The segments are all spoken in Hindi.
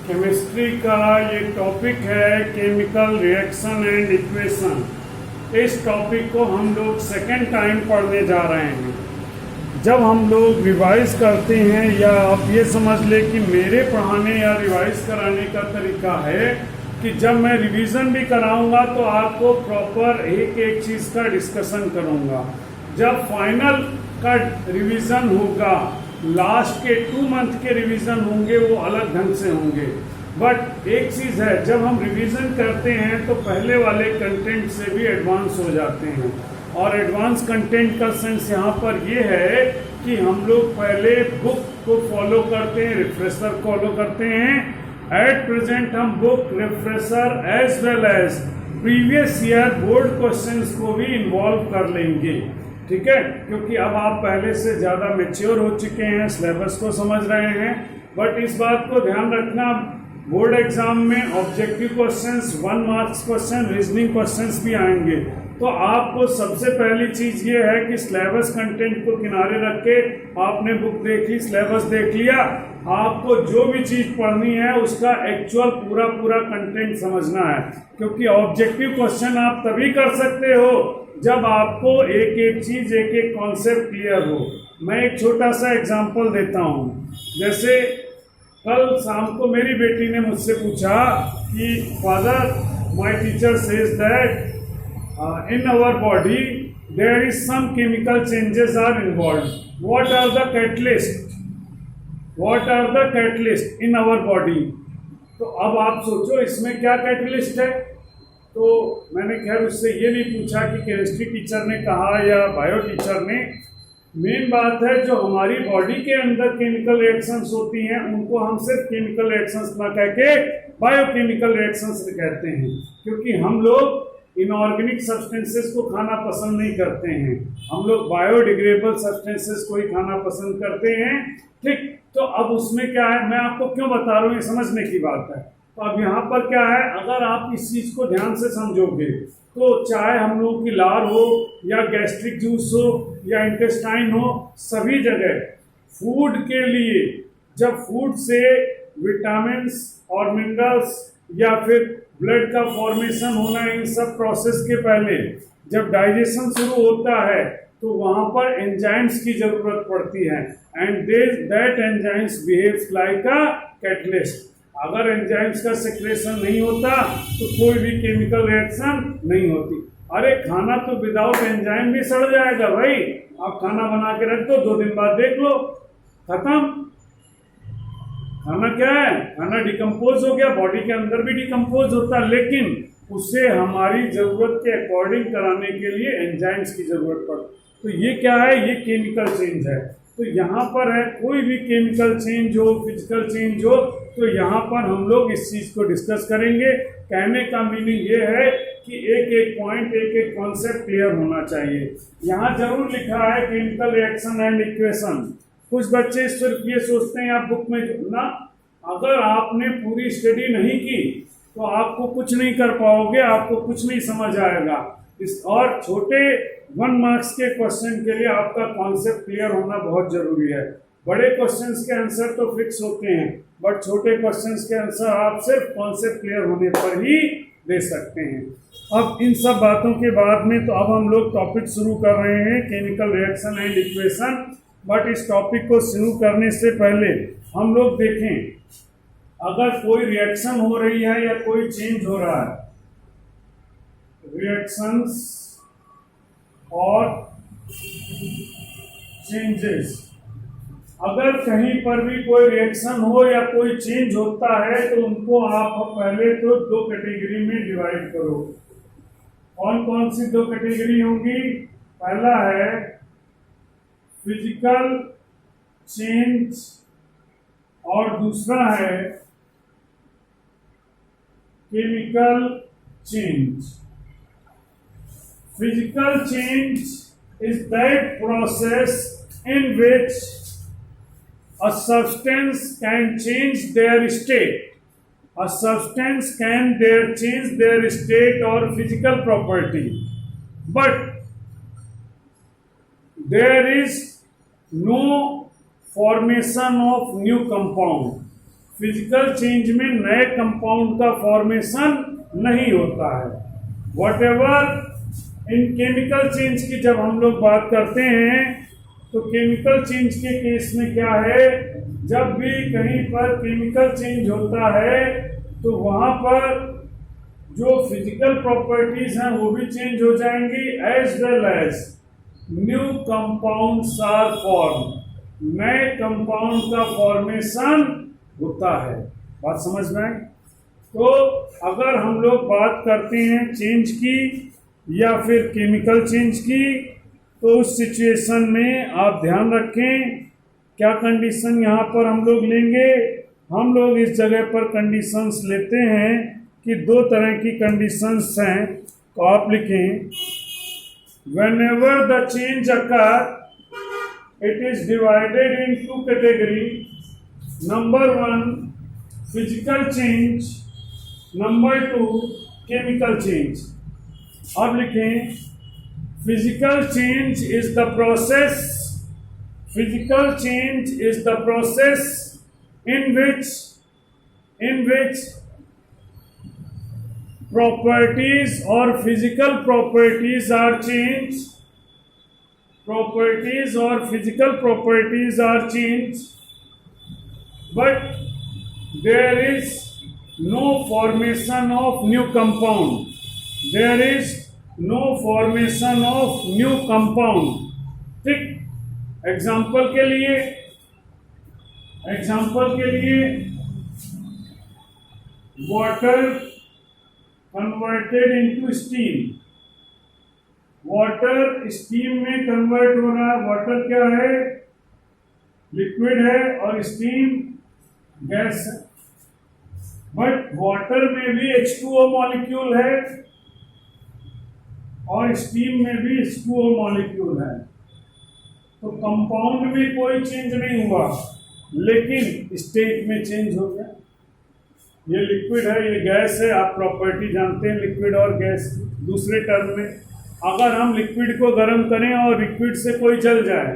केमिस्ट्री का ये टॉपिक है केमिकल रिएक्शन एंड इक्वेशन। इस टॉपिक को हम लोग सेकेंड टाइम पढ़ने जा रहे हैं। जब हम लोग रिवाइज करते हैं, या आप ये समझ ले कि मेरे पढ़ाने या रिवाइज कराने का तरीका है कि जब मैं रिवीजन भी कराऊंगा तो आपको प्रॉपर एक एक चीज़ का डिस्कशन करूंगा। जब फाइनल का रिवीजन होगा, लास्ट के 2 मंथ के रिवीजन होंगे, वो अलग ढंग से होंगे। बट एक चीज़ है, जब हम रिवीजन करते हैं तो पहले वाले कंटेंट से भी एडवांस हो जाते हैं। और एडवांस कंटेंट का सेंस यहाँ पर ये है कि हम लोग पहले बुक को फॉलो करते हैं, रिफ्रेशर फॉलो करते हैं। एट प्रेजेंट हम book, refresher as well as previous year board questions को भी इन्वॉल्व कर लेंगे, ठीक है, क्योंकि अब आप पहले से ज़्यादा मैच्योर हो चुके हैं, सिलेबस को समझ रहे हैं। बट इस बात को ध्यान रखना, बोर्ड एग्जाम में objective questions, 1 marks question, reasoning questions भी आएंगे। तो आपको सबसे पहली चीज़ ये है कि सिलेबस कंटेंट को किनारे रख के आपने बुक देख ली, सिलेबस देख लिया, आपको जो भी चीज़ पढ़नी है उसका एक्चुअल पूरा कंटेंट समझना है। क्योंकि ऑब्जेक्टिव क्वेश्चन आप तभी कर सकते हो जब आपको एक एक चीज़, एक एक कॉन्सेप्ट क्लियर हो। मैं एक छोटा सा एग्जांपल देता हूँ। जैसे कल शाम को मेरी बेटी ने मुझसे पूछा कि father, my teacher says that in our body there is some chemical changes are involve, what are the catalyst in our body. तो अब आप सोचो इसमें क्या कैटलिस्ट है। तो मैंने खैर उससे ये नहीं पूछा कि केमिस्ट्री टीचर ने कहा या बायो टीचर ने। मेन बात है जो हमारी बॉडी के अंदर केमिकल रिएक्शंस होती हैं उनको हम सिर्फ केमिकल रिएक्शंस ना कह के बायोकेमिकल रिएक्शंस कहते हैं, क्योंकि हम लोग इनऑर्गेनिक सब्सटेंसेस को खाना पसंद नहीं करते हैं, हम लोग बायोडिग्रेडेबल सब्सटेंसेस को ही खाना पसंद करते हैं। ठीक, तो अब उसमें क्या है, मैं आपको क्यों बता रहा हूँ, ये समझने की बात है। तो अब यहाँ पर क्या है, अगर आप इस चीज़ को ध्यान से समझोगे तो चाहे हम लोगों की लार हो या गैस्ट्रिक जूस हो या इंटेस्टाइन हो, सभी जगह फूड के लिए, जब फूड से विटामिन्स और मिनरल्स या फिर ब्लड का फॉर्मेशन होना, इन सब प्रोसेस के पहले जब डाइजेशन शुरू होता है तो वहाँ पर एंजाइम्स की जरूरत पड़ती है। And that enzymes behaves like a catalyst. अगर एंजाइम्स का सेक्रेशन नहीं होता तो कोई भी केमिकल रिएक्शन नहीं होती। अरे खाना तो विदाउट एंजाइम भी सड़ जाएगा भाई। आप खाना बना के रख दो, 2 दिन बाद देख लो खत्म। खाना क्या है, खाना डिकम्पोज हो गया, बॉडी के अंदर भी डिकम्पोज होता है, लेकिन उसे हमारी ज़रूरत के अकॉर्डिंग कराने के लिए एंजाइम्स की ज़रूरत पड़ती। तो ये क्या है, ये केमिकल चेंज है। तो यहाँ पर है, कोई भी केमिकल चेंज हो, फिजिकल चेंज हो, तो यहाँ पर हम लोग इस चीज़ को डिस्कस करेंगे। कहने का मीनिंग ये है कि एक एक पॉइंट, एक एक कॉन्सेप्ट क्लियर होना चाहिए। यहाँ जरूर लिखा है केमिकल रिएक्शन एंड इक्वेशन। कुछ बच्चे सिर्फ ये सोचते हैं आप बुक में ना, अगर आपने पूरी स्टडी नहीं की तो आपको कुछ नहीं कर पाओगे, आपको कुछ नहीं समझ आएगा। और छोटे 1 मार्क्स के क्वेश्चन के लिए आपका कॉन्सेप्ट क्लियर होना बहुत जरूरी है। बड़े क्वेश्चंस के आंसर तो फिक्स होते हैं, बट छोटे क्वेश्चंस के आंसर आप सिर्फ कॉन्सेप्ट क्लियर होने पर ही दे सकते हैं। अब इन सब बातों के बाद में तो अब हम लोग टॉपिक शुरू कर रहे हैं, chemical reaction and equation. But इस टॉपिक को शुरू करने से पहले हम लोग देखें, अगर कोई रिएक्शन हो रही है या कोई चेंज हो रहा है, रिएक्शंस और चेंजेस, अगर कहीं पर भी कोई रिएक्शन हो या कोई चेंज होता है तो उनको आप पहले तो 2 कैटेगरी में डिवाइड करो। कौन कौन सी 2 कैटेगरी होंगी? पहला है फिजिकल चेंज और दूसरा है chemical change. Physical change is that process in which a substance can change their state. A substance can change their state or physical property, but there is no formation of new compound. Physical change में नए कंपाउंड का फॉर्मेशन नहीं होता है। व्हाटएवर इन केमिकल चेंज की जब हम लोग बात करते हैं तो केमिकल चेंज के केस में क्या है, जब भी कहीं पर केमिकल चेंज होता है तो वहां पर जो फिजिकल प्रॉपर्टीज हैं वो भी चेंज हो जाएंगी, as well as new compounds are form, नए कंपाउंड का फॉर्मेशन होता है। बात समझ में आई? तो अगर हम लोग बात करते हैं चेंज की या फिर केमिकल चेंज की, तो उस सिचुएशन में आप ध्यान रखें क्या कंडीशन यहाँ पर हम लोग लेंगे। हम लोग इस जगह पर कंडीशंस लेते हैं कि दो तरह की कंडीशंस हैं, तो आप लिखें whenever the change occur it is divided in two category, number 1 physical change, number 2 chemical change। अब लिखें physical change is the process, physical change is the process in which properties or physical properties are changed, properties or physical properties are changed, but there is no formation of new compound, there is no formation of new compound। ठीक, एग्जाम्पल के लिए water converted into steam, water steam में कन्वर्ट हो रहा है। वाटर क्या है? लिक्विड है और स्टीम गैस है, बट वाटर में भी H2O मॉलिक्यूल है और स्टीम में भी H2O मॉलिक्यूल है। तो कंपाउंड में कोई चेंज नहीं हुआ, लेकिन स्टेट में चेंज हो गया। ये लिक्विड है, ये गैस है, आप प्रॉपर्टी जानते हैं लिक्विड और गैस। दूसरे टर्म में अगर हम लिक्विड को गर्म करें और लिक्विड से कोई जल जाए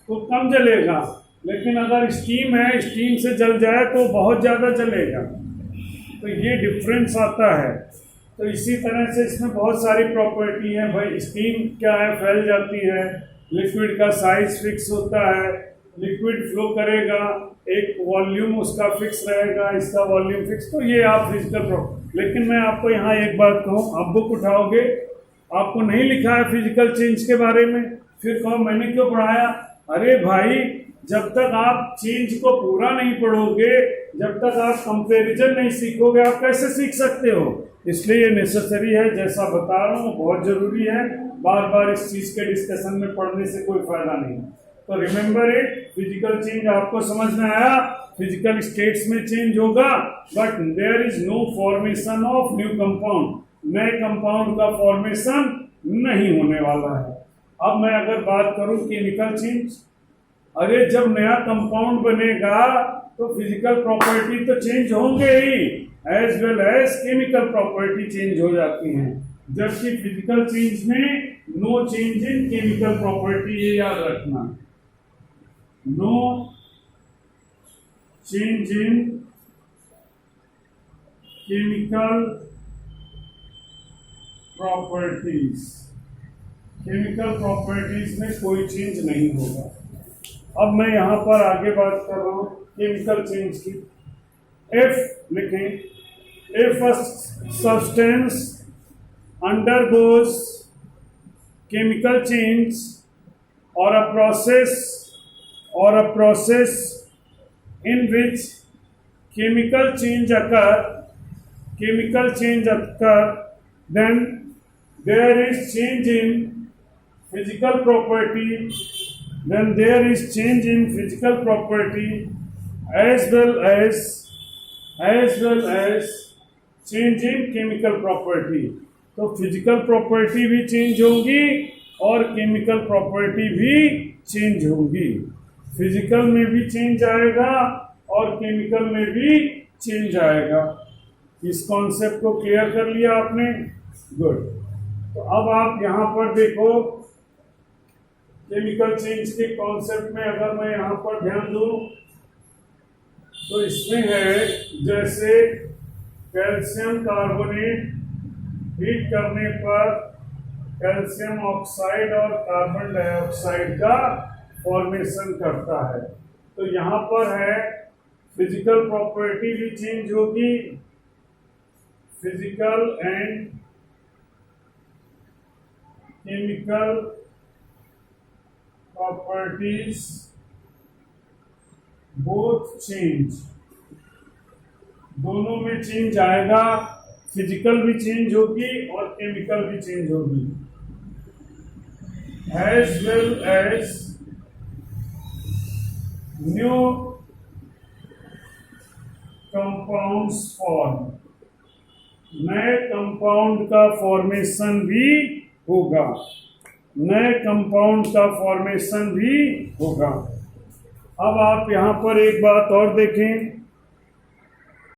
तो कम जलेगा, लेकिन अगर स्टीम है, स्टीम से जल जाए तो बहुत ज़्यादा जलेगा। तो ये डिफरेंस आता है। तो इसी तरह से इसमें बहुत सारी प्रॉपर्टी है भाई। स्टीम क्या है? फैल जाती है। लिक्विड का साइज फिक्स होता है, लिक्विड फ्लो करेगा, एक वॉल्यूम उसका फिक्स रहेगा, इसका वॉल्यूम फिक्स। तो ये आप फिजिकल प्रॉपर्टी। लेकिन मैं आपको यहाँ एक बात कहूँ, आप बुक उठाओगे, आपको नहीं लिखा है फिजिकल चेंज के बारे में, फिर कहो मैंने क्यों पढ़ाया। अरे भाई, जब तक आप चेंज को पूरा नहीं पढ़ोगे, जब तक आप कंपैरिजन नहीं सीखोगे, आप कैसे सीख सकते हो। इसलिए ये नेसेसरी है, जैसा बता रहा हूँ बहुत ज़रूरी है। बार बार इस चीज़ के डिस्कशन में पढ़ने से कोई फायदा नहीं। तो रिमेंबर इट, फिजिकल चेंज आपको समझ में आया। फिजिकल स्टेट्स में चेंज होगा, but there is no formation of new compound, नए कंपाउंड का फॉर्मेशन नहीं होने वाला है। अब मैं अगर बात करूं केमिकल चेंज, अरे जब नया कंपाउंड बनेगा तो फिजिकल प्रॉपर्टी तो चेंज होंगे ही, as well as chemical property change हो जाती हैं। जबकि फिजिकल चेंज में no change in chemical property, ये याद रखना, no change in chemical properties, chemical properties में कोई चेंज नहीं होगा। अब मैं यहां पर आगे बात कर रहा हूं केमिकल चेंज की। इफ लिखें, if a substance undergoes chemical change or a process in which chemical change occur, then there is change in physical property, then there is change in physical property as well as change in chemical property। तो फिजिकल प्रॉपर्टी भी चेंज होगी और केमिकल प्रॉपर्टी भी चेंज होगी। फिजिकल में भी चेंज आएगा और केमिकल में भी चेंज आएगा। इस कॉन्सेप्ट को क्लियर कर लिया आपने? गुड। तो अब आप यहाँ पर देखो, केमिकल चेंज के कॉन्सेप्ट में अगर मैं यहाँ पर ध्यान दूँ तो इसमें है जैसे कैल्शियम कार्बोनेट हीट करने पर कैल्शियम ऑक्साइड और कार्बन डाइऑक्साइड का फॉर्मेशन करता है। तो यहाँ पर है फिजिकल प्रॉपर्टी भी चेंज होगी, physical and chemical properties both change, दोनों में चेंज आएगा, फिजिकल भी चेंज होगी और केमिकल भी चेंज होगी। As well as new compounds form, नए कंपाउंड का फॉर्मेशन भी होगा, नए कंपाउंड का फॉर्मेशन भी होगा। अब आप यहाँ पर एक बात और देखें,